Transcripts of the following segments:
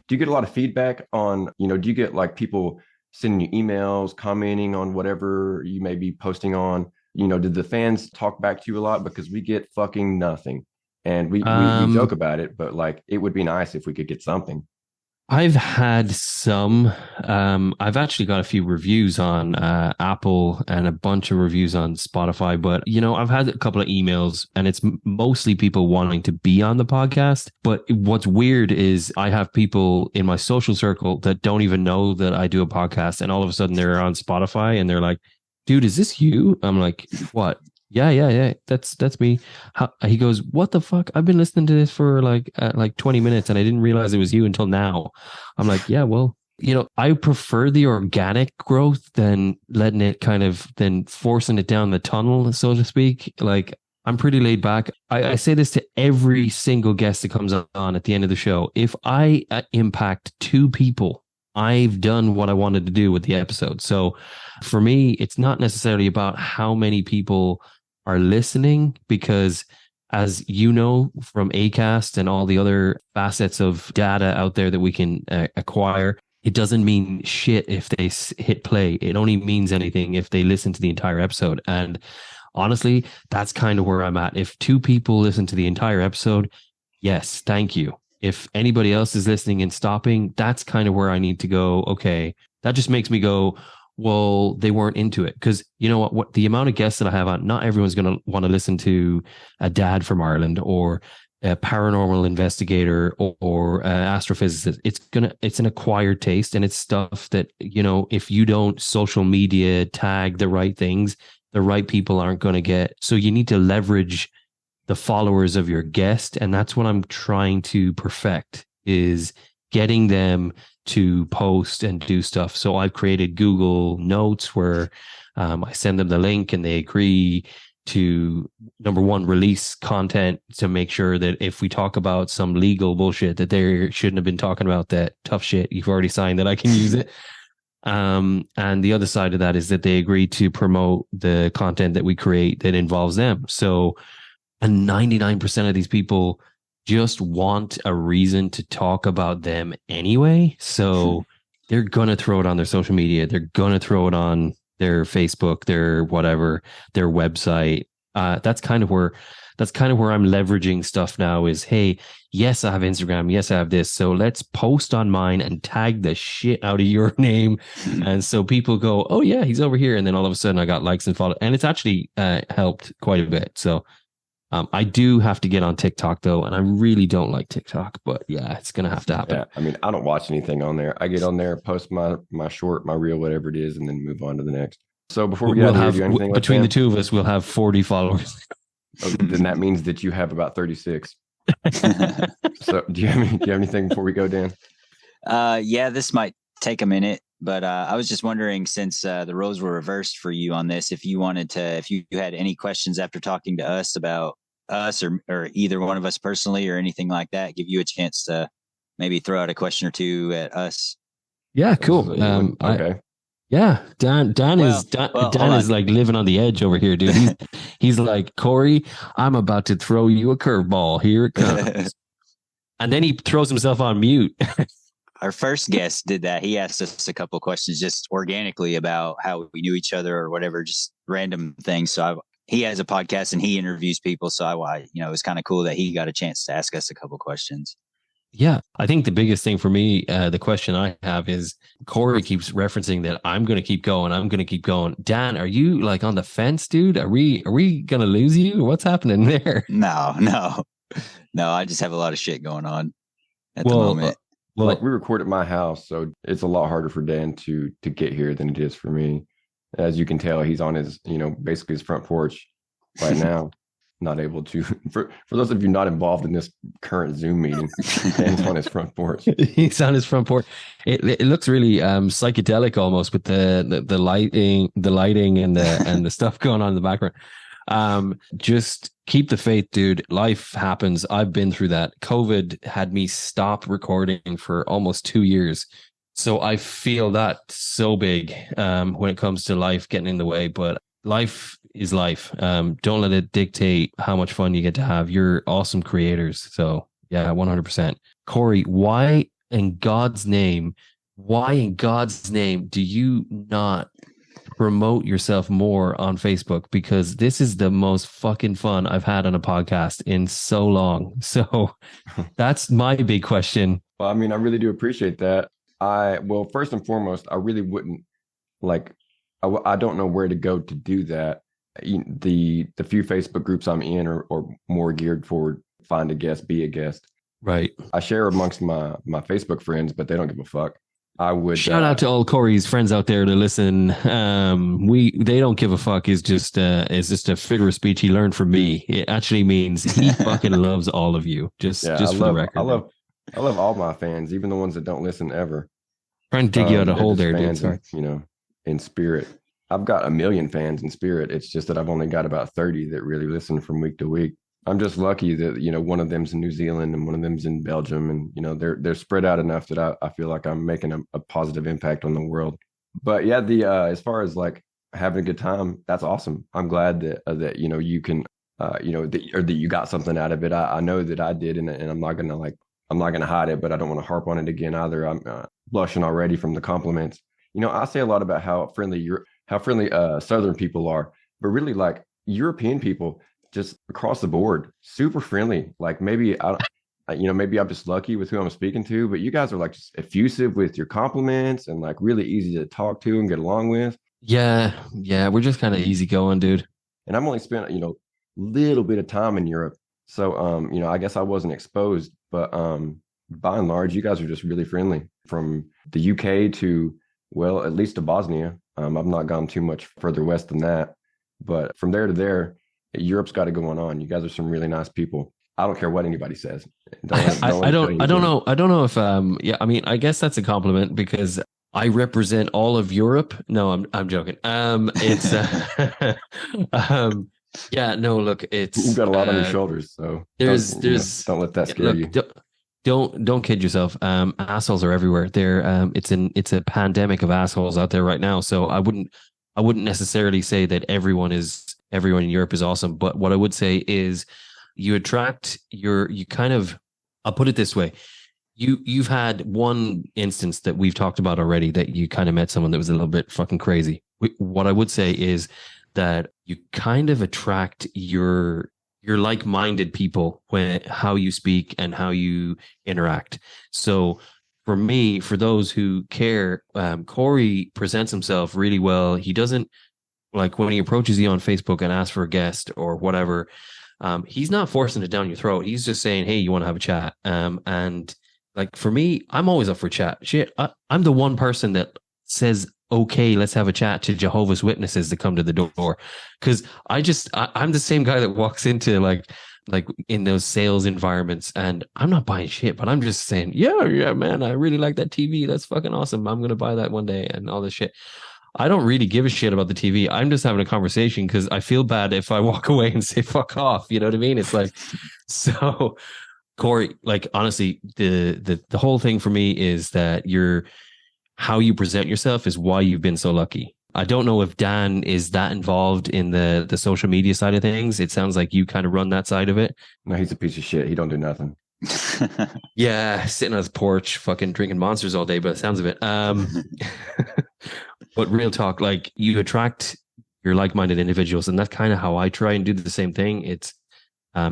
Do you get a lot of feedback on, do you get like people sending you emails, commenting on whatever you may be posting on? Did the fans talk back to you a lot? Because we get fucking nothing. And we joke Um, about it, but like it would be nice if we could get something. I've had some. I've actually got a few reviews on Apple and a bunch of reviews on Spotify. But I've had a couple of emails, and it's mostly people wanting to be on the podcast. But what's weird is I have people in my social circle that don't even know that I do a podcast, and all of a sudden they're on Spotify, and they're like, "Dude, is this you?" I'm like, "What?" Yeah, yeah, yeah. That's me. He goes, "What the fuck? I've been listening to this for like 20 minutes, and I didn't realize it was you until now." I'm like, yeah, well, I prefer the organic growth than letting it than forcing it down the tunnel, so to speak. Like, I'm pretty laid back. I say this to every single guest that comes on at the end of the show. If I impact two people, I've done what I wanted to do with the episode. So for me, it's not necessarily about how many people are listening, because as you know from Acast and all the other facets of data out there that we can acquire, it doesn't mean shit if they hit play. It only means anything if they listen to the entire episode. And honestly, that's kind of where I'm at. If two people listen to the entire episode, yes, thank you. If anybody else is listening and stopping, that's kind of where I need to go. Okay, that just makes me go, well, they weren't into it. Because you know what the amount of guests that I have on, not everyone's going to want to listen to a dad from Ireland or a paranormal investigator or astrophysicist. It's an acquired taste, and it's stuff that, if you don't social media tag the right things, the right people aren't going to get. So you need to leverage the followers of your guest. And that's what I'm trying to perfect, is getting them to post and do stuff. So I've created Google Notes where I send them the link and they agree to, number one, release content to make sure that if we talk about some legal bullshit that they shouldn't have been talking about, that tough shit, you've already signed, that I can use it. And the other side of that is that they agree to promote the content that we create that involves them. So, and 99% of these people just want a reason to talk about them anyway. So they're going to throw it on their social media. They're going to throw it on their Facebook, their whatever, their website. That's kind of where I'm leveraging stuff now is, hey, yes, I have Instagram. Yes, I have this. So let's post on mine and tag the shit out of your name. And so people go, oh yeah, he's over here. And then all of a sudden I got likes and follow. And it's actually helped quite a bit. So I do have to get on TikTok though, and I really don't like TikTok, but yeah, it's gonna have to happen. Yeah, I mean, I don't watch anything on there. I get on there, post my short, my reel, whatever it is, and then move on to the next. So before we get out We'll of here, have, do you have anything like between the that? two of us, we'll have 40 followers. Oh, then that means that you have about 36. So do you have anything before we go, Dan? Yeah, this might take a minute, but I was just wondering, since the roles were reversed for you on this, if you had any questions after talking to us about us or either one of us personally or anything like that, give you a chance to maybe throw out a question or two at us. Yeah, cool. Okay. Yeah, Dan is like living on the edge over here, dude. He's like, Corey, I'm about to throw you a curveball. Here it comes. And then he throws himself on mute. Our first guest did that. He asked us a couple questions just organically about how we knew each other or whatever, just random things. So he has a podcast and he interviews people. So it was kind of cool that he got a chance to ask us a couple questions. Yeah, I think the biggest thing for me, the question I have is, Corey keeps referencing that I'm going to keep going. I'm going to keep going. Dan, are you like on the fence, dude? Are we going to lose you? What's happening there? No. I just have a lot of shit going on at the moment. Well, like we record at my house, so it's a lot harder for Dan to get here than it is for me. As you can tell, he's on his, basically his front porch right now. Not able to, for those of you not involved in this current Zoom meeting, Dan's on his front porch. He's on his front porch. It looks really psychedelic almost, with the lighting and the stuff going on in the background. Just keep the faith, dude. Life happens. I've been through that. COVID had me stop recording for almost 2 years. So I feel that so big when it comes to life getting in the way, but life is life. Don't let it dictate how much fun you get to have. You're awesome creators. So yeah, 100%. Corey, why in God's name, why in God's name do you not promote yourself more on Facebook? Because this is the most fucking fun I've had on a podcast in so long. So that's my big question. Well, I mean, I really do appreciate that. Well, first and foremost, I really wouldn't like, I don't know where to go to do that. The few Facebook groups I'm in are more geared for find a guest, be a guest. Right. I share amongst my Facebook friends, but they don't give a fuck. I would shout out to all Corey's friends out there to listen. They don't give a fuck is just a figure of speech he learned from me. It actually means he fucking loves all of you. Just for the record. I love all my fans, even the ones that don't listen ever. Trying to dig you out a hole there, dude. Sorry. In spirit. I've got 1 million fans in spirit. It's just that I've only got about 30 that really listen from week to week. I'm just lucky that, one of them's in New Zealand and one of them's in Belgium. And, they're spread out enough that I feel like I'm making a positive impact on the world. But yeah, as far as like having a good time, that's awesome. I'm glad that you can, that you got something out of it. I know that I did. And I'm not going to hide it, but I don't want to harp on it again either. I'm blushing already from the compliments. I say a lot about how friendly Southern people are, but really like European people, just across the board, super friendly. Like maybe maybe I'm just lucky with who I'm speaking to, but you guys are like just effusive with your compliments and like really easy to talk to and get along with. Yeah, we're just kind of easygoing, dude. And I've only spent little bit of time in Europe, so I guess I wasn't exposed, but by and large, you guys are just really friendly. From the UK to, well, at least to Bosnia. I've not gone too much further west than that, but from there to there, Europe's got it going on. You guys are some really nice people. I don't care what anybody says. I don't know if I mean, I guess that's a compliment because I represent all of Europe. No, I'm joking. It's yeah, no, look, it's you've got a lot on your shoulders, so there's don't let that scare you. Don't kid yourself. Assholes are everywhere. It's a pandemic of assholes out there right now. So I wouldn't necessarily say that everyone in Europe is awesome. But what I would say is you attract I'll put it this way. You've had one instance that we've talked about already that you kind of met someone that was a little bit fucking crazy. What I would say is that you kind of attract your like-minded people how you speak and how you interact. So for me, for those who care, Corey presents himself really well. He doesn't, like, when he approaches you on Facebook and asks for a guest or whatever, he's not forcing it down your throat. He's just saying, hey, you want to have a chat? And like, for me, I'm always up for chat. Shit, I'm the one person that says, okay, let's have a chat to Jehovah's Witnesses that come to the door. Because I'm the same guy that walks into like in those sales environments and I'm not buying shit, but I'm just saying, yeah, man, I really like that TV. That's fucking awesome. I'm going to buy that one day and all this shit. I don't really give a shit about the TV. I'm just having a conversation because I feel bad if I walk away and say, fuck off. You know what I mean? It's like, so Corey, like, honestly, the whole thing for me is that how you present yourself is why you've been so lucky. I don't know if Dan is that involved in the social media side of things. It sounds like you kind of run that side of it. No, he's a piece of shit. He don't do nothing. Yeah, sitting on his porch, fucking drinking Monsters all day, by the sounds of it. But real talk, like, you attract your like-minded individuals, and that's kind of how I try and do the same thing. It's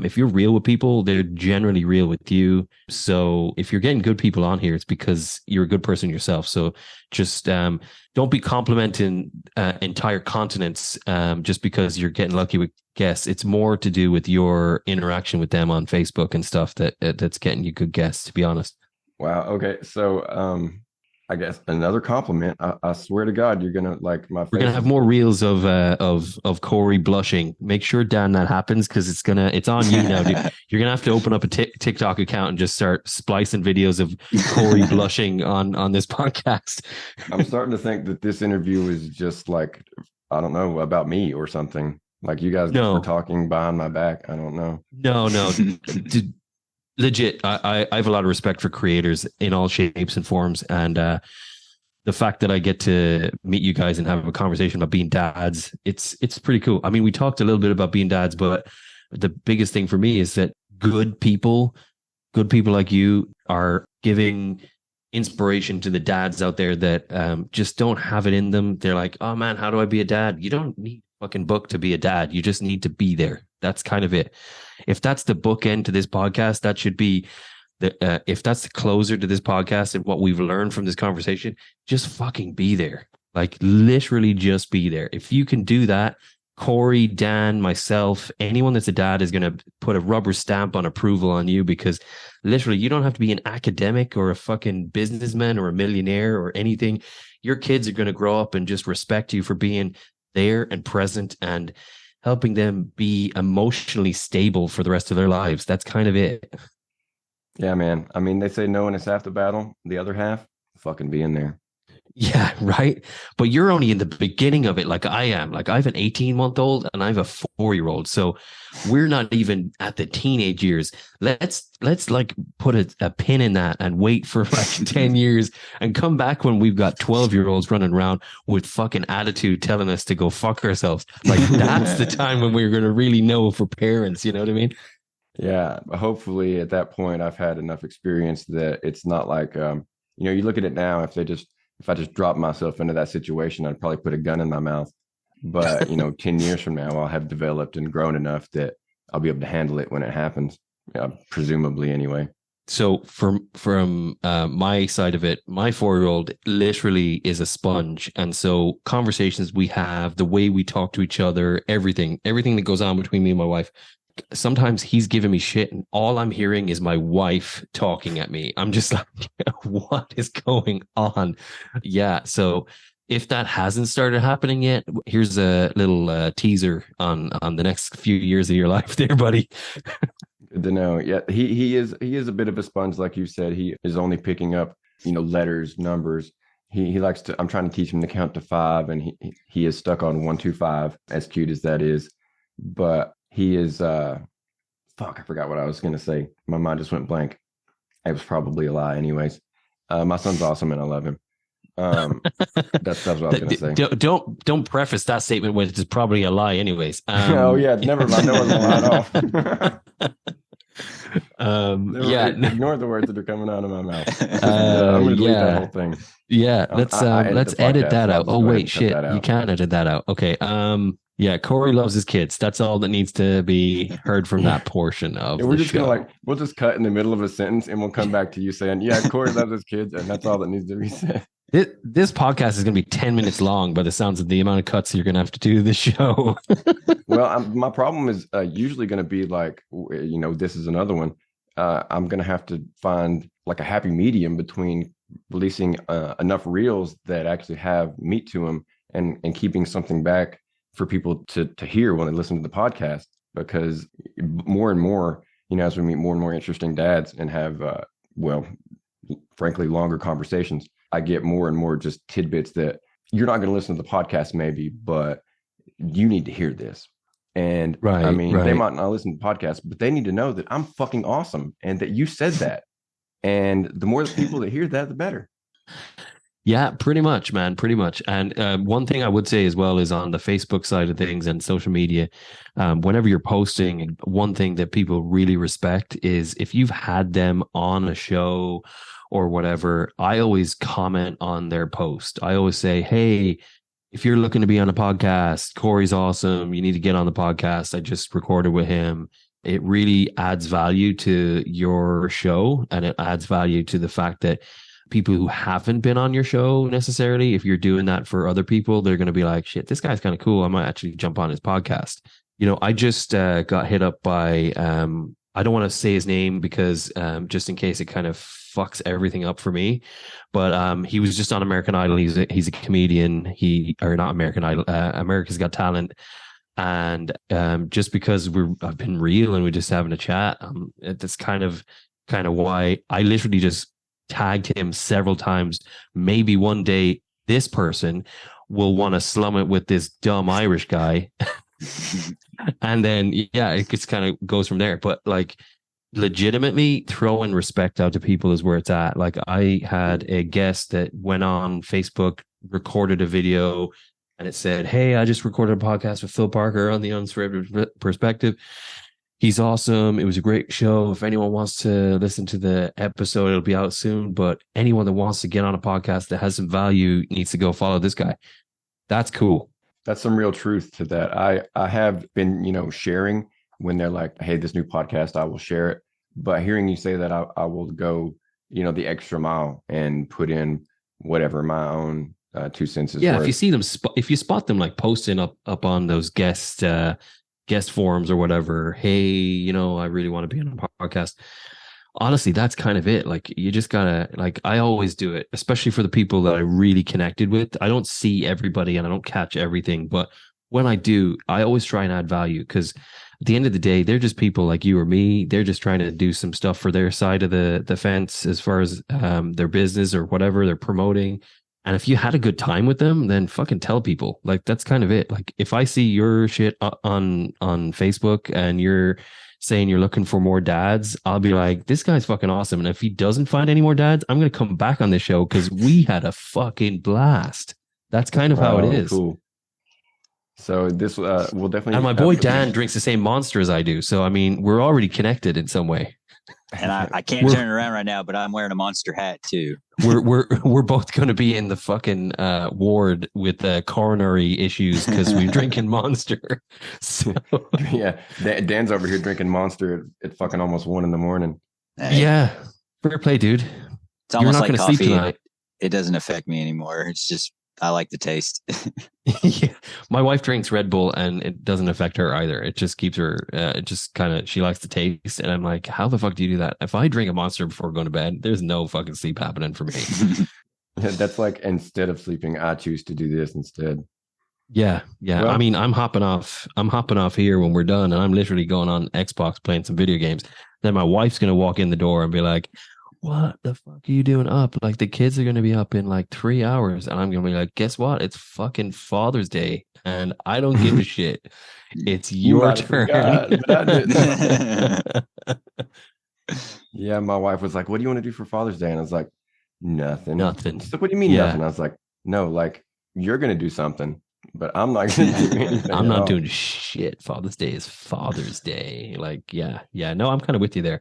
if you're real with people, they're generally real with you. So if you're getting good people on here, it's because you're a good person yourself. So just don't be complimenting entire continents just because you're getting lucky with guests. It's more to do with your interaction with them on Facebook and stuff that's getting you good guests, to be honest. Wow. Okay. So I guess another compliment. I swear to God, you're gonna like my. We're gonna have more reels of Corey blushing. Make sure, Dan, that happens because it's on you now, dude. You're gonna have to open up a TikTok account and just start splicing videos of Corey blushing on this podcast. I'm starting to think that this interview is just like, I don't know, about me or something. Like you guys were talking behind my back. I don't know. No. Legit, I have a lot of respect for creators in all shapes and forms, and the fact that I get to meet you guys and have a conversation about being dads, it's pretty cool. I mean, we talked a little bit about being dads, but the biggest thing for me is that good people like you are giving inspiration to the dads out there that just don't have it in them. They're like, oh man, how do I be a dad? You don't need a fucking book to be a dad. You just need to be there. That's kind of it. If that's the bookend to this podcast, that should be if that's the closer to this podcast and what we've learned from this conversation, just fucking be there. Like literally just be there. If you can do that, Corey, Dan, myself, anyone that's a dad is going to put a rubber stamp on approval on you, because literally you don't have to be an academic or a fucking businessman or a millionaire or anything. Your kids are going to grow up and just respect you for being there and present and helping them be emotionally stable for the rest of their lives. That's kind of it. Yeah, man. I mean, they say knowing is half the battle. The other half, fucking being there. Yeah, right. But you're only in the beginning of it, like I am. Like I have an 18-month-old and I have a 4-year-old. So we're not even at the teenage years. Let's like put a pin in that and wait for like 10 years and come back when we've got 12-year-olds running around with fucking attitude telling us to go fuck ourselves. Like that's the time when we're going to really know if we're parents. You know what I mean? Yeah. Hopefully at that point, I've had enough experience that it's not like, you look at it now, if I just dropped myself into that situation, I'd probably put a gun in my mouth. But, 10 years from now, I'll have developed and grown enough that I'll be able to handle it when it happens, presumably anyway. So from my side of it, my 4-year-old literally is a sponge. And so conversations we have, the way we talk to each other, everything that goes on between me and my wife, sometimes he's giving me shit and all I'm hearing is my wife talking at me. I'm just like, what is going on? Yeah. So if that hasn't started happening yet, here's a little teaser on the next few years of your life there, buddy. Good to know. Yeah. He is a bit of a sponge. Like you said, he is only picking up, letters, numbers. He likes to, I'm trying to teach him to count to 5 and he is stuck on 1, 2, 5, as cute as that is. But he is, I forgot what I was going to say. My mind just went blank. It was probably a lie anyways. My son's awesome and I love him. That's what I was going to say. Don't preface that statement with it's probably a lie anyways. Oh yeah, never mind. That wasn't a lie at all. Ignore the words that are coming out of my mouth. I'm going to delete that whole thing. Yeah, let's edit that out. Oh wait, shit, you can't edit that out. Okay. Yeah, Corey loves his kids. That's all that needs to be heard from that portion of we're the just show. We'll just cut in the middle of a sentence and we'll come back to you saying, yeah, Corey loves his kids, and that's all that needs to be said. This podcast is going to be 10 minutes long by the sounds of the amount of cuts you're going to have to do to the show. Well, my problem is usually going to be like, this is another one. I'm going to have to find like a happy medium between releasing enough reels that actually have meat to them and keeping something back for people to hear when they listen to the podcast, because more and more, as we meet more and more interesting dads and have, frankly, longer conversations, I get more and more just tidbits that you're not going to listen to the podcast maybe, but you need to hear this. And they might not listen to the podcast, but they need to know that I'm fucking awesome and that you said that. And the more people that hear that, the better. Yeah, pretty much, man. Pretty much. And one thing I would say as well is on the Facebook side of things and social media, whenever you're posting, one thing that people really respect is if you've had them on a show or whatever, I always comment on their post. I always say, hey, if you're looking to be on a podcast, Corey's awesome. You need to get on the podcast. I just recorded with him. It really adds value to your show, and it adds value to the fact that people who haven't been on your show necessarily, if you're doing that for other people, they're going to be like, shit, this guy's kind of cool. I might actually jump on his podcast. I just got hit up by, I don't want to say his name because just in case it kind of fucks everything up for me, but he was just on American Idol. He's a comedian. Not American Idol, America's Got Talent. And just because I've been real and we're just having a chat, that's kind of why I literally just tagged him several times. Maybe one day this person will want to slum it with this dumb Irish guy. And then, it just kind of goes from there. But like legitimately throwing respect out to people is where it's at. Like I had a guest that went on Facebook, recorded a video, and it said, hey, I just recorded a podcast with Phillip Parker on the Unscripted Perspective. He's awesome. It was a great show. If anyone wants to listen to the episode, it'll be out soon. But anyone that wants to get on a podcast that has some value needs to go follow this guy. That's cool. That's some real truth to that. I have been, sharing when they're like, hey, this new podcast, I will share it. But hearing you say that, I will go, the extra mile and put in whatever my own 2 cents is worth. If you see them, if you spot them like posting up on those guest forums or whatever, hey, I really want to be on a podcast. Honestly, that's kind of it. Like, you just gotta, like, I always do it, especially for the people that I really connected with. I don't see everybody and I don't catch everything, but when I do, I always try and add value, because at the end of the day, they're just people like you or me. They're just trying to do some stuff for their side of the fence as far as their business or whatever they're promoting. And if you had a good time with them, then fucking tell people. Like, that's kind of it. Like, if I see your shit on Facebook and you're saying you're looking for more dads, I'll be like, this guy's fucking awesome. And if he doesn't find any more dads, I'm going to come back on this show because we had a fucking blast. That's kind of how it is. Cool. So this will definitely. And my boy Dan drinks the same Monster as I do. So, I mean, we're already connected in some way. And I can't turn around right now, but I'm wearing a Monster hat too. We're both going to be in the fucking ward with coronary issues because we're drinking Monster. So. Yeah, Dan's over here drinking Monster at fucking almost 1 a.m. Yeah, fair play, dude. It's almost like coffee. Sleep tonight. It doesn't affect me anymore. It's just I like the taste. Yeah, my wife drinks Red Bull and it doesn't affect her either. It just keeps her. It just kind of, she likes the taste, and I'm like, how the fuck do you do that? If I drink a Monster before going to bed, there's no fucking sleep happening for me. Yeah, that's like, instead of sleeping, I choose to do this instead. Yeah. Well, I mean, I'm hopping off here when we're done, and I'm literally going on Xbox playing some video games. Then my wife's gonna walk in the door and be like, what the fuck are you doing up? Like, the kids are going to be up in like 3 hours. And I'm going to be like, guess what? It's fucking Father's Day. And I don't give a shit. It's your turn. Yeah, my wife was like, what do you want to do for Father's Day? And I was like, nothing. She's like, what do you mean nothing? I was like, no, like, you're going to do something, but I'm not going to do anything. I'm not doing shit. Father's Day is Father's Day. Like, yeah. No, I'm kind of with you there.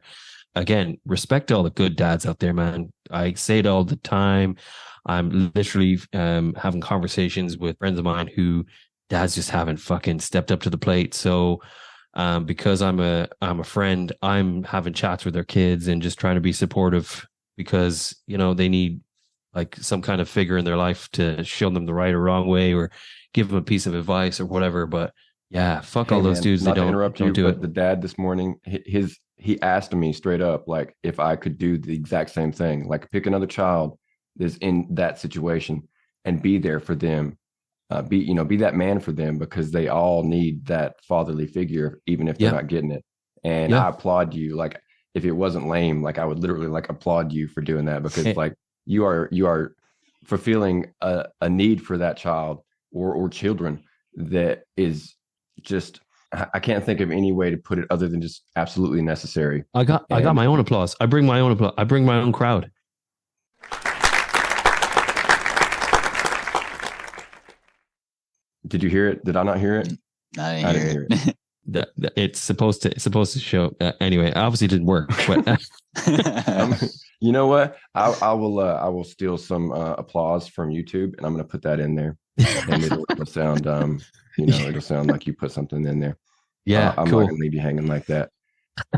Again, respect all the good dads out there, man. I say it all the time. I'm literally having conversations with friends of mine who dads just haven't fucking stepped up to the plate. So because I'm a friend, I'm having chats with their kids and just trying to be supportive, because, they need like some kind of figure in their life to show them the right or wrong way, or give them a piece of advice or whatever. But yeah, fuck all those dudes. They don't do it. The dad this morning, he asked me straight up, like, if I could do the exact same thing, like pick another child that's in that situation and be there for them, be that man for them, because they all need that fatherly figure, even if they're not getting it. And I applaud you. Like, if it wasn't lame, like, I would literally like applaud you for doing that, because like you are fulfilling a need for that child or children that is just, I can't think of any way to put it other than just absolutely necessary. I got my own applause. I bring my own applause. I bring my own crowd. Did you hear it? Did I not hear it? I didn't hear it. It's supposed to show. Anyway, obviously it didn't work. But you know what? I will steal some applause from YouTube, and I'm going to put that in there, and it'll sound it'll sound like you put something in there. Yeah, I'm cool. not going to leave you hanging like that.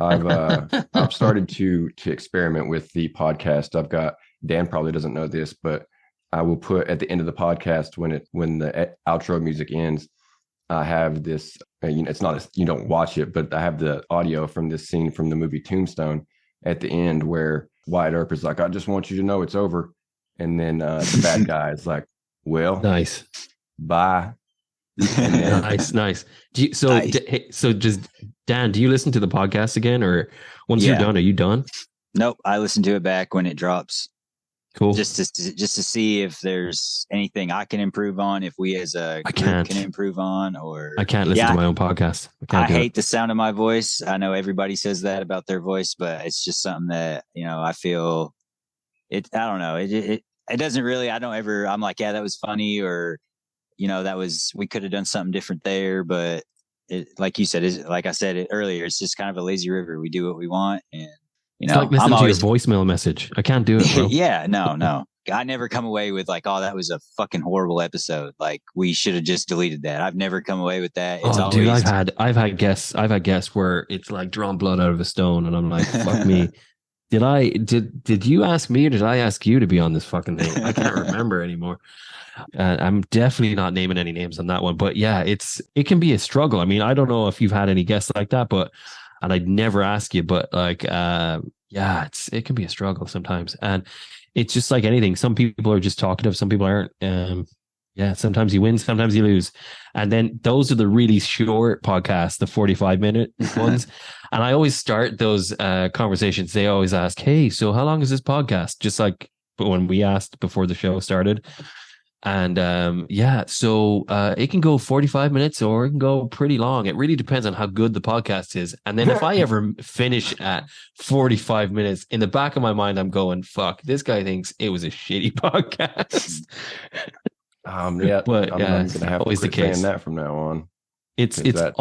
I've started to experiment with the podcast. I've got, Dan probably doesn't know this, but I will put at the end of the podcast, when the outro music ends, I have this. It's not you don't watch it, but I have the audio from this scene from the movie Tombstone at the end, where Wyatt Earp is like, "I just want you to know it's over," and then the bad guy is like, "Well, nice, bye." Nice. So just Dan, do you listen to the podcast again, or once you're done, are you done? Nope, I listen to it back when it drops. Cool. Just to see if there's anything I can improve on, if we as a group can improve on, or I can't listen to my own podcast. I hate the sound of my voice. I know everybody says that about their voice, but it's just something that, I feel it. I don't know. It doesn't really. I don't ever. I'm like, yeah, that was funny, or we could have done something different there, but like you said, like I said earlier, it's just kind of a lazy river. We do what we want, and it's like listening to your voicemail message. I can't do it, bro. Yeah, no. I never come away with like, oh, that was a fucking horrible episode. Like we should have just deleted that. I've never come away with that. It's always... dude, I've had guests where it's like drawn blood out of a stone, and I'm like, fuck me. Did you ask me or did I ask you to be on this fucking thing? I can't remember anymore. I'm definitely not naming any names on that one, but yeah, it can be a struggle. I mean, I don't know if you've had any guests like that, and I'd never ask you, but like, it can be a struggle sometimes. And it's just like anything. Some people are just talkative. Some people aren't. Sometimes you win, sometimes you lose. And then those are the really short podcasts, the 45-minute ones. And I always start those conversations. They always ask, hey, so how long is this podcast? Just like when we asked before the show started. And so it can go 45 minutes or it can go pretty long. It really depends on how good the podcast is. And then if I ever finish at 45 minutes, in the back of my mind, I'm going, fuck, this guy thinks it was a shitty podcast. But I'm going to have always to quit saying that from now on. It's not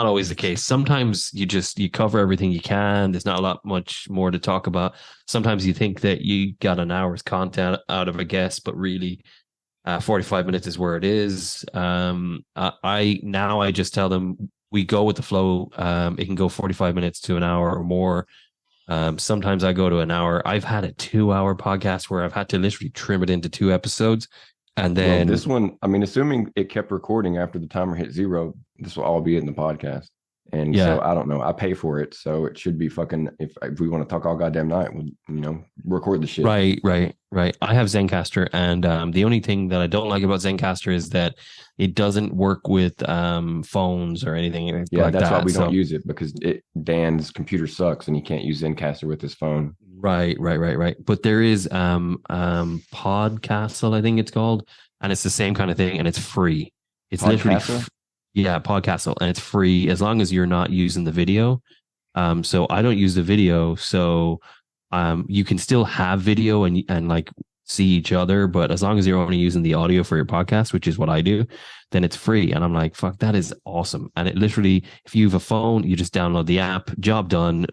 always the case. Sometimes you cover everything you can. There's not a lot much more to talk about. Sometimes you think that you got an hour's content out of a guest, but really 45 minutes is where it is. I just tell them we go with the flow. It can go 45 minutes to an hour or more. Sometimes I go to an hour. I've had a 2-hour podcast where I've had to literally trim it into 2 episodes. And then this one, I mean, assuming it kept recording after the timer hit 0, this will all be in the podcast. And so I don't know. I pay for it, so it should be fucking. If we want to talk all goddamn night, we'll record the shit. Right. I have Zencastr, and the only thing that I don't like about Zencastr is that it doesn't work with phones or anything. Yeah, that's why we don't use it, because Dan's computer sucks and he can't use Zencastr with his phone. Right. But there is Podcastle, I think it's called, and it's the same kind of thing, and it's free. It's literally Podcastle, and it's free as long as you're not using the video. So I don't use the video, so you can still have video and like see each other, but as long as you're only using the audio for your podcast, which is what I do, then it's free. And I'm like, fuck, that is awesome. And it literally, if you have a phone, you just download the app, job done,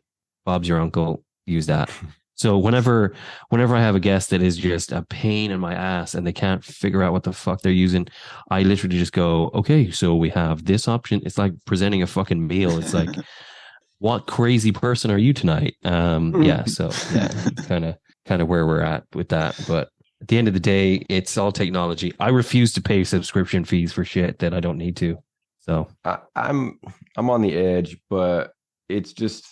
Bob's your uncle, use that. So whenever I have a guest that is just a pain in my ass and they can't figure out what the fuck they're using, I literally just go, okay, so we have this option. It's like presenting a fucking meal. It's like, what crazy person are you tonight? Kind of where we're at with that. But at the end of the day, it's all technology. I refuse to pay subscription fees for shit that I don't need to. So I'm on the edge, but it's just,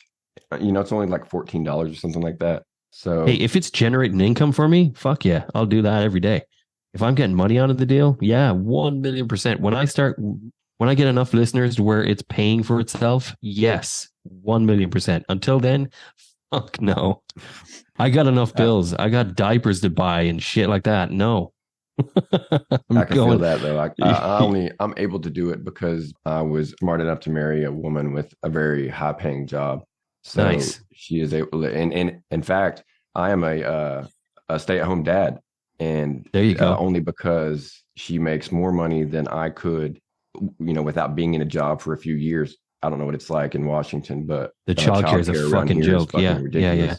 it's only like $14 or something like that. So hey, if it's generating income for me, fuck yeah, I'll do that every day. If I'm getting money out of the deal, 1,000,000%. When I get enough listeners to where it's paying for itself, yes, 1,000,000%. Until then, fuck no. I got enough bills. I got diapers to buy and shit like that. No. I can feel that though. I'm able to do it because I was smart enough to marry a woman with a very high paying job. So nice. She is able to, and in fact, I am a stay-at-home dad, and there you go. Only because she makes more money than I could, without being in a job for a few years. I don't know what it's like in Washington, but the childcare is a fucking joke. Yeah.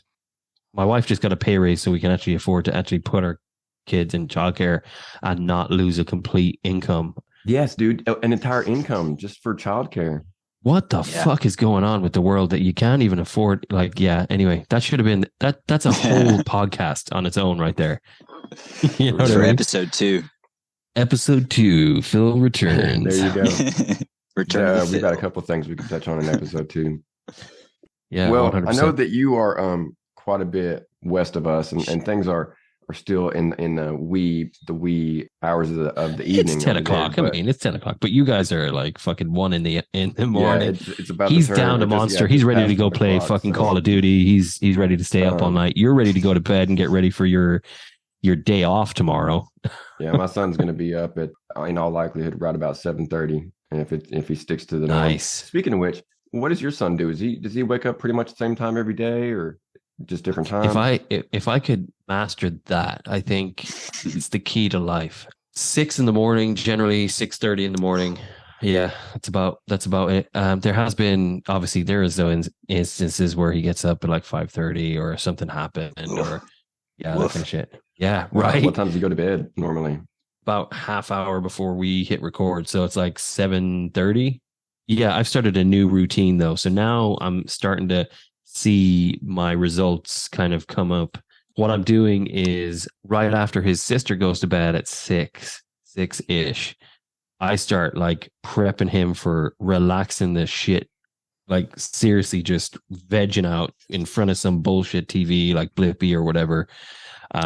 My wife just got a pay raise so we can actually afford to actually put our kids in childcare and not lose a complete income. Yes, dude, an entire income just for childcare. What the fuck is going on with the world that you can't even afford? Anyway, that should have been that's a whole podcast on its own right there. You know for episode 2. Episode 2, Phil returns. There you go. We've got a couple of things we can touch on in episode 2. Yeah. Well, 100%. I know that you are quite a bit west of us, and things are still in the wee hours of the evening. It's 10 o'clock. It's 10 o'clock, but you guys are like fucking 1 in the morning. Yeah, it's about he's down to Monster. He's ready to go play fucking Call of Duty. He's ready to stay up all night. You're ready to go to bed and get ready for your day off tomorrow. Yeah, my son's going to be up at, in all likelihood, right about 7:30. And if he sticks to the norm. Nice. Speaking of which, what does your son do? Does he wake up pretty much the same time every day, or just different times? If I could master that, I think it's the key to life. 6 in the morning, generally 6:30 in the morning. Yeah, that's about it. There has been obviously there is those instances where he gets up at like 5:30 or something happened Woof. or yeah, that Woof. kind of shit. Yeah, What right. time does he go to bed normally? About half hour before we hit record, so it's like 7:30. Yeah, I've started a new routine though, so now I'm starting to see my results kind of come up. What I'm doing is right after his sister goes to bed at 6 ish. I start like prepping him for relaxing the shit. Like seriously, just vegging out in front of some bullshit TV like Blippy or whatever.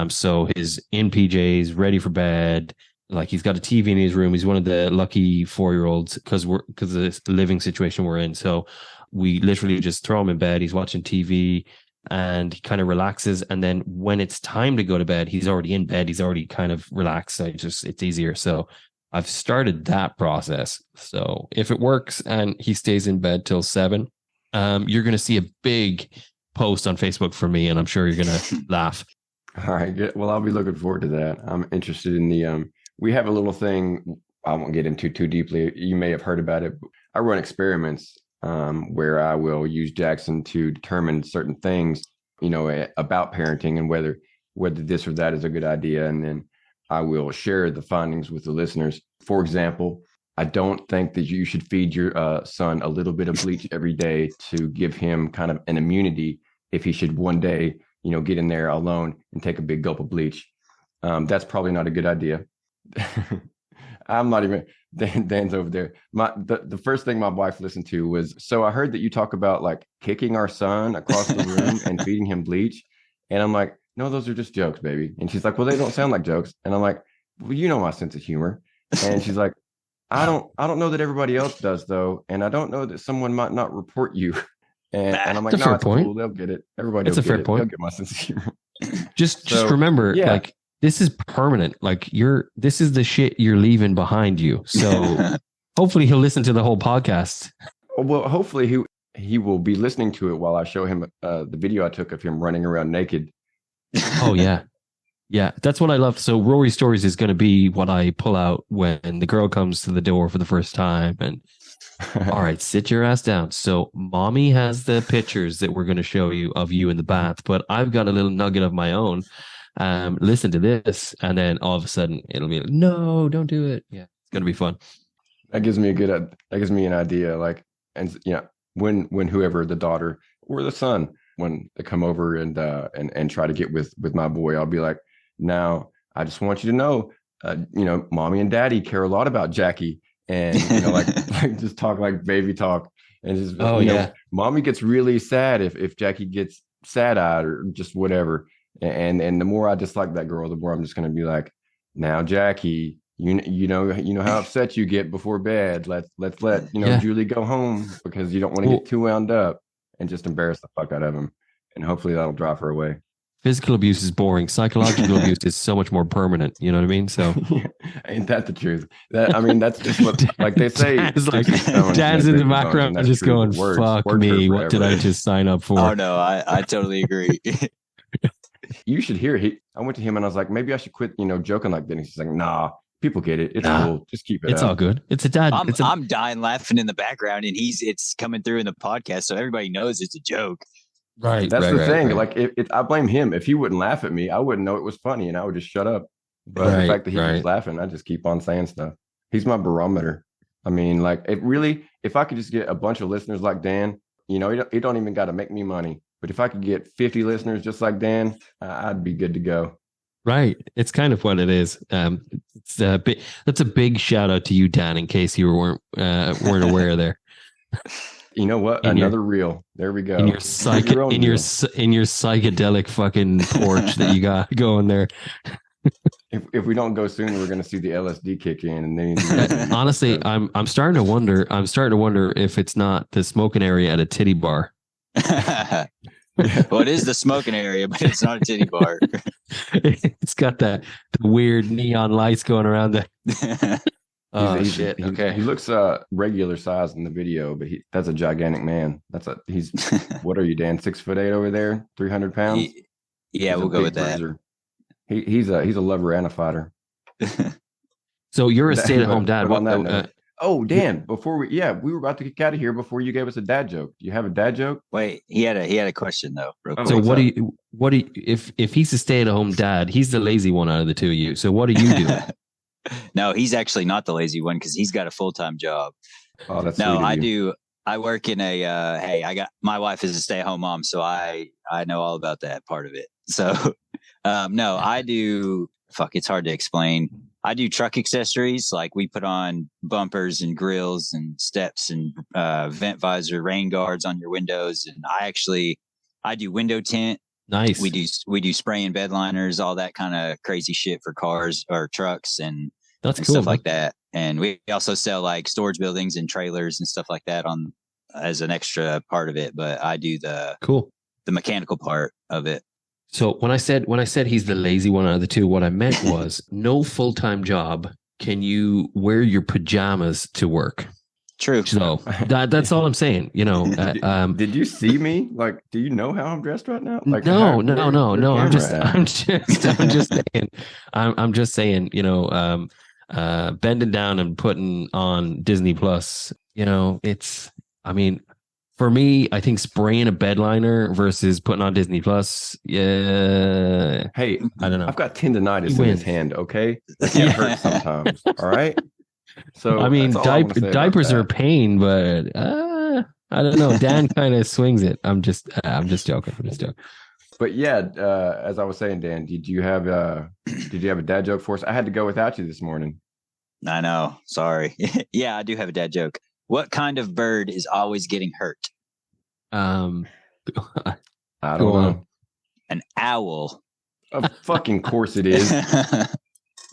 So his in PJs, ready for bed. Like he's got a TV in his room. He's one of the lucky 4-year-olds because of the living situation we're in. So we literally just throw him in bed. He's watching TV and he kind of relaxes. And then when it's time to go to bed, he's already in bed. He's already kind of relaxed. So it's easier. So I've started that process. So if it works and he stays in bed till 7, you're going to see a big post on Facebook for me, and I'm sure you're going to laugh. All right, good. Well, I'll be looking forward to that. I'm interested in the we have a little thing. I won't get into too deeply. You may have heard about it. I run experiments where I will use Jackson to determine certain things, about parenting and whether this or that is a good idea, and then I will share the findings with the listeners. For example, I don't think that you should feed your son a little bit of bleach every day to give him kind of an immunity if he should one day, get in there alone and take a big gulp of bleach. That's probably not a good idea. I'm not even, Dan's over there. The first thing my wife listened to was, so I heard that you talk about like kicking our son across the room and feeding him bleach. And I'm like, no, those are just jokes, baby. And she's like, well, they don't sound like jokes. And I'm like, well, you know my sense of humor. And she's like, I don't know that everybody else does though. And I don't know that someone might not report you. And I'm like, no, it's cool. They'll get it. Everybody will get it. Fair point. They'll get my sense of humor. Just remember, yeah. Like this is permanent. Like this is the shit you're leaving behind you. So hopefully he'll listen to the whole podcast. Well, hopefully he will be listening to it while I show him the video I took of him running around naked. Oh yeah. Yeah, that's what I love. So Rory Stories is going to be what I pull out when the girl comes to the door for the first time. And all right, sit your ass down. So mommy has the pictures that we're going to show you of you in the bath, but I've got a little nugget of my own. Listen to this. And then all of a sudden it'll be like, no, don't do it. Yeah, it's going to be fun. That gives me an idea. Like, and when whoever the daughter or the son, when they come over and try to get with my boy, I'll be like, now, I just want you to know, mommy and daddy care a lot about Jackie, and like just talk like baby talk, and just mommy gets really sad if Jackie gets sad-eyed or just whatever, and the more I dislike that girl, the more I'm just going to be like, now Jackie, you know how upset you get before bed. Let's let Julie go home because you don't want to get too wound up and just embarrass the fuck out of him, and hopefully that'll drive her away. Physical abuse is boring. Psychological abuse is so much more permanent. You know what I mean? So, ain't that the truth? That's just what, like they say. Dad's in the background just going, "Fuck me! What did I just sign up for?" Oh no, I totally agree. You should hear. I went to him and I was like, maybe I should quit, joking like that. He's like, nah, people get it. It's cool. Just keep it. It's all good. It's a dad. I'm dying laughing in the background, and it's coming through in the podcast, so everybody knows it's a joke. Right. That's the thing. Right. Like, if I blame him. If he wouldn't laugh at me, I wouldn't know it was funny, and I would just shut up. But the fact that he was laughing, I just keep on saying stuff. He's my barometer. I mean, like, if I could just get a bunch of listeners like Dan, he don't even got to make me money. But if I could get 50 listeners just like Dan, I'd be good to go. Right. It's kind of what it is. That's a big shout out to you, Dan, in case you weren't aware there. You know what? Another reel. There we go. In your psychedelic fucking porch that you got going there. If we don't go soon, we're going to see the LSD kick in, and then honestly, I'm starting to wonder. If it's not the smoking area at a titty bar. Well, it is the smoking area, but it's not a titty bar. It's got the weird neon lights going around there. Shit. Okay. He looks regular size in the video, but that's a gigantic man. He's what are you, Dan? 6'8" over there, 300 pounds. We'll go with that. He's a lover and a fighter. So you're a stay-at-home dad. Oh, Dan, before we were about to get out of here before you gave us a dad joke. Do you have a dad joke? Wait, he had a question though, real Oh, quick. So what's what up? do you, if he's a stay-at-home dad, he's the lazy one out of the two of you. So what are you doing? No, he's actually not the lazy one because he's got a full-time job. Oh, that's No, sweet of I you. do. I work in a hey, I got my wife is a stay-at-home mom, so I know all about that part of it. So no, I do it's hard to explain. I do truck accessories, like we put on bumpers and grills and steps and vent visor, rain guards on your windows, and I do window tint. Nice. We do spray and bed liners, all that kind of crazy shit for cars or trucks and That's and cool, stuff man. like that. And we also sell like storage buildings and trailers and stuff like that on as an extra part of it. But I do the Cool. mechanical part of it. So when I said he's the lazy one out of the two, what I meant was no full-time job. Can you wear your pajamas to work? True. So that's all I'm saying. You know, Did you see me? Like, do you know how I'm dressed right now? Like, no. where's I'm the just camera at? I'm just saying. You know, bending down and putting on Disney Plus. You know, I mean, for me, I think spraying a bed liner versus putting on Disney Plus. Yeah. Hey, I don't know. I've got tendonitis You in this win. hand. Okay, it can hurt sometimes. All right. So I mean, that's all I wanna say about diapers are a that. pain, but I don't know. Dan kind of swings it. I'm just joking. But yeah, as I was saying, Dan, did you have a dad joke for us? I had to go without you this morning. I know. Sorry. Yeah, I do have a dad joke. What kind of bird is always getting hurt? Um, I Go don't on. know. An owl. Of fucking course it is. Of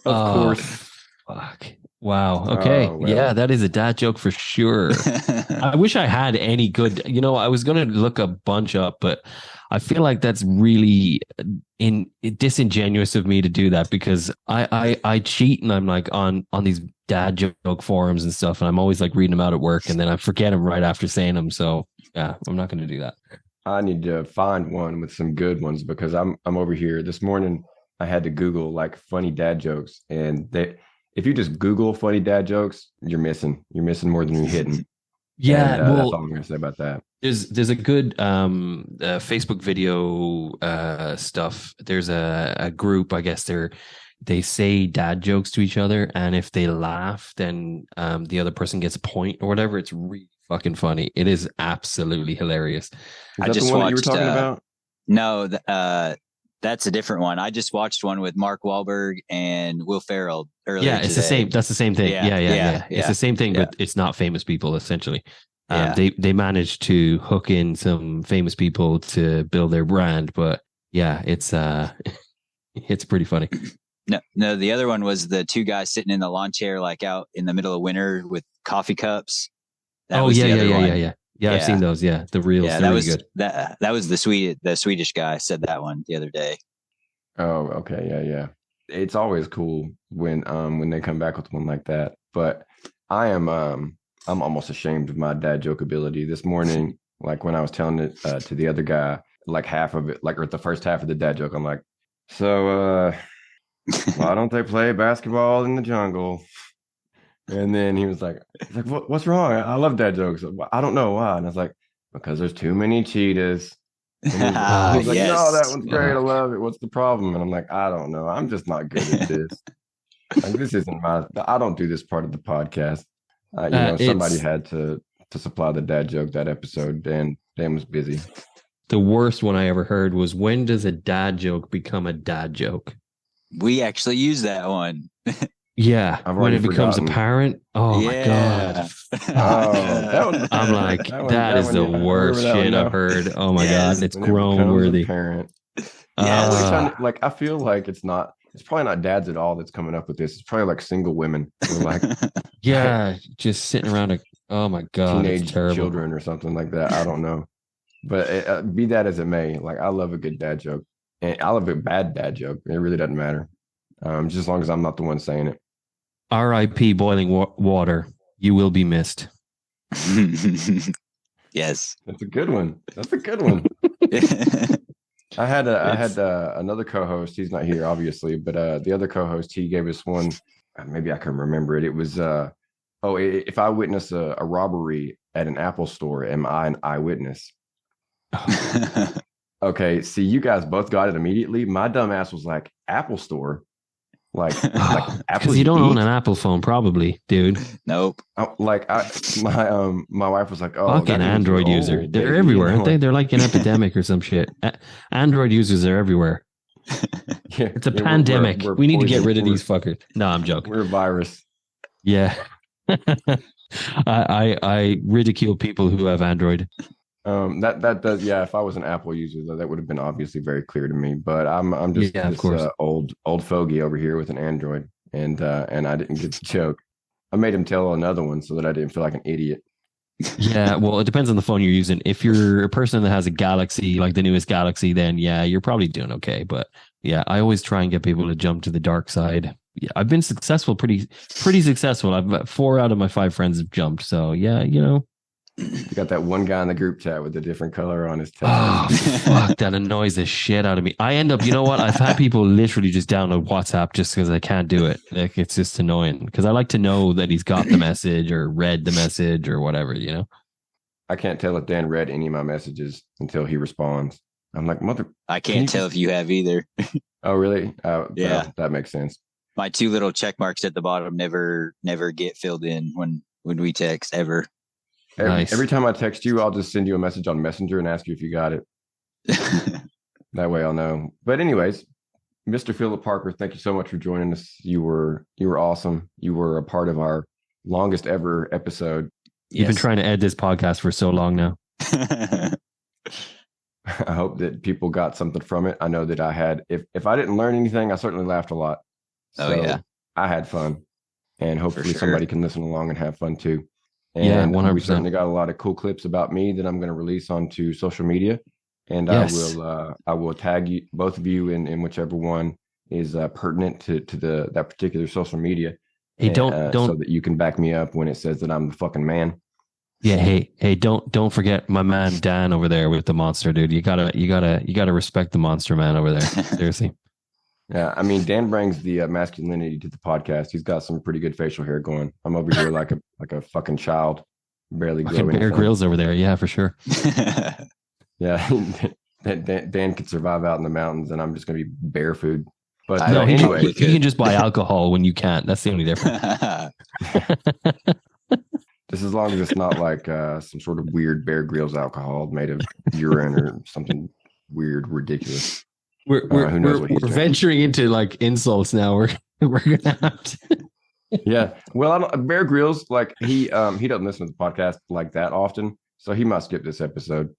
Oh, course. fuck. Wow. Okay. Oh, well. Yeah, that is a dad joke for sure. I wish I had any good. You know, I was going to look a bunch up, but I feel like that's really disingenuous of me to do that because I cheat and I'm like on these dad joke forums and stuff, and I'm always like reading them out at work, and then I forget them right after saying them. So yeah, I'm not going to do that. I need to find one with some good ones because I'm over here. This morning I had to Google like funny dad jokes, and if you just Google funny dad jokes, you're missing more than you're hitting. Yeah, And, that's well, all I'm gonna say about that. there's a good Facebook video stuff. There's a group, I guess they say dad jokes to each other, and if they laugh, then the other person gets a point or whatever. It's really fucking funny. It is absolutely hilarious. Is I that just the one that you were watched, talking about? No, that's a different one. I just watched one with Mark Wahlberg and Will Ferrell earlier. Yeah, it's today. the same. That's the same thing. Yeah. It's the same thing, Yeah. but it's not famous people essentially. Yeah. They managed to hook in some famous people to build their brand, but yeah, it's it's pretty funny. No, the other one was the two guys sitting in the lawn chair, like out in the middle of winter with coffee cups. That was the other one. Yeah, I've seen those. Yeah, the reels. Yeah, They're that really was good. that was the Swedish guy said that one the other day. Oh, okay, yeah. It's always cool when they come back with one like that. But I'm almost ashamed of my dad joke ability. This morning, like when I was telling it to the other guy, like half of it, like or the first half of the dad joke, I'm like, so why don't they play basketball in the jungle? And then he was like, what's wrong? I love dad jokes. I don't know why. And I was like, because there's too many cheetahs. And he was like, Yes. no, that one's great. I love it. What's the problem? And I'm like, I don't know. I'm just not good at this. Like, this isn't I don't do this part of the podcast. Somebody had to supply the dad joke that episode. Dan was busy. The worst one I ever heard was, when does a dad joke become a dad joke? We actually use that one. Yeah, I've when already it becomes forgotten. apparent. Oh my Yeah. Oh, that one- I'm like, that is the worst shit I've heard. Oh my Yes. god, it's When it grown becomes worthy. apparent. Yes. I feel like it's probably not dads at all that's coming up with this. It's probably like single women or like Yeah, just sitting around oh my god, it's teenage terrible. children or something like that. I don't know. But be that as it may, like I love a good dad joke, and I love a bad dad joke. It really doesn't matter, just as long as I'm not the one saying it. R.I.P. boiling water. You will be missed. Yes. That's a good one. I had another co-host. He's not here, obviously, but the other co-host, he gave us one. Maybe I can remember it. It was Oh, if I witness a robbery at an Apple store, am I an eyewitness? Okay, see, you guys both got it immediately. My dumb ass was like, Apple store? Like apples Because you don't eat? own an Apple phone, probably, dude. Nope. My wife was like, "Oh, Fucking Android user. old, They're baby." everywhere, And I'm aren't they? like, They're like an epidemic or some shit. Android users are everywhere. yeah, It's a yeah, pandemic. we're We need to get poison. rid of these fuckers. No, I'm joking. We're a virus. Yeah. I ridicule people who have Android. That does, yeah. If I was an Apple user, though, that would have been obviously very clear to me. But I'm just Yeah, of this course. old fogey over here with an Android, and I didn't get the joke. I made him tell another one so that I didn't feel like an idiot. Yeah, well, it depends on the phone you're using. If you're a person that has a Galaxy, like the newest Galaxy, then yeah, you're probably doing okay. But yeah, I always try and get people to jump to the dark side. Yeah, I've been successful, pretty successful. I've 4 out of my 5 friends have jumped. So yeah, You got that one guy in the group chat with a different color on his text. oh fuck, that annoys the shit out of me. I end up, you know what? I've had people literally just download WhatsApp just because I can't do it. Like it's just annoying because I like to know that he's got the message or read the message or whatever. You know. I can't tell if Dan read any of my messages until he responds. I'm like, I can't tell if you have either. Oh, really? Yeah. Well, that makes sense. My 2 little check marks at the bottom never get filled in when we text ever. Nice. Every time I text you, I'll just send you a message on Messenger and ask you if you got it. That way I'll know. But anyways, Mr. Phillip Parker, thank you so much for joining us. You were awesome. You were a part of our longest ever episode. You've been trying to edit this podcast for so long now. I hope that people got something from it. I know that I had. If I didn't learn anything, I certainly laughed a lot. So yeah, I had fun, and hopefully sure. somebody can listen along and have fun too. And Yeah, we 100%. certainly got a lot of cool clips about me that I'm going to release onto social media, and Yes. I will tag you, both of you, in whichever one is pertinent to that particular social media. Hey, and, don't so that you can back me up when it says that I'm the fucking man. Yeah, hey, don't forget my man Dan over there with the monster, dude. You gotta respect the monster man over there. Seriously. Yeah, I mean, Dan brings the masculinity to the podcast. He's got some pretty good facial hair going. I'm over here like a fucking child, barely Fucking growing. Bear Grylls over there, yeah, for sure. Yeah, Dan could survive out in the mountains, and I'm just gonna be bear food. But No, anyway, you can just buy alcohol when you can't. That's the only difference. just as long as it's not like some sort of weird Bear Grylls alcohol made of urine or something weird, ridiculous. We're who knows what he's drinking. venturing into like insults now. We're gonna have to. Yeah, well, Bear Grylls, like he doesn't listen to the podcast like that often, so he might skip this episode.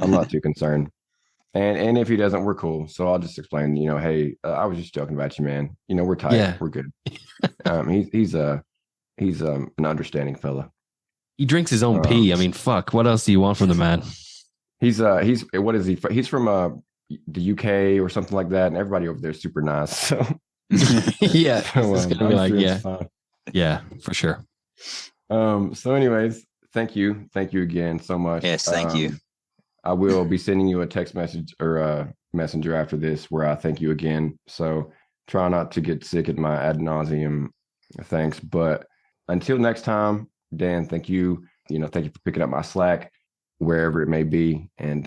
I'm not too concerned. And if he doesn't, we're cool. So I'll just explain, hey, I was just joking about you, man. We're tight. Yeah. We're good. He's an understanding fella. He drinks his own pee. I mean, fuck. What else do you want from the man? He's what is he? He's from the UK or something like that, and everybody over there is super nice. So Yeah, so, it's gonna be like, sure yeah, it's fine. yeah, for sure. So anyways, thank you again so much. Yes, thank you. I will be sending you a text message or a messenger after this where I thank you again. So try not to get sick at my ad nauseum thanks. But until next time, Dan, thank you. Thank you for picking up my slack wherever it may be, and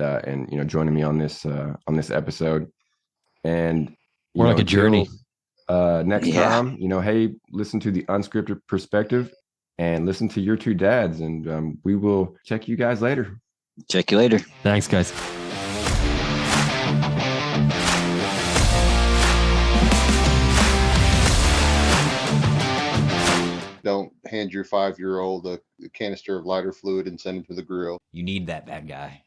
joining me on this episode. And More like a journey. Next time, hey, listen to the Unscripted Perspective and listen to your 2 dads, and we will check you guys later. Check you later. Thanks, guys. Don't hand your 5-year-old a canister of lighter fluid and send him to the grill. You need that bad guy.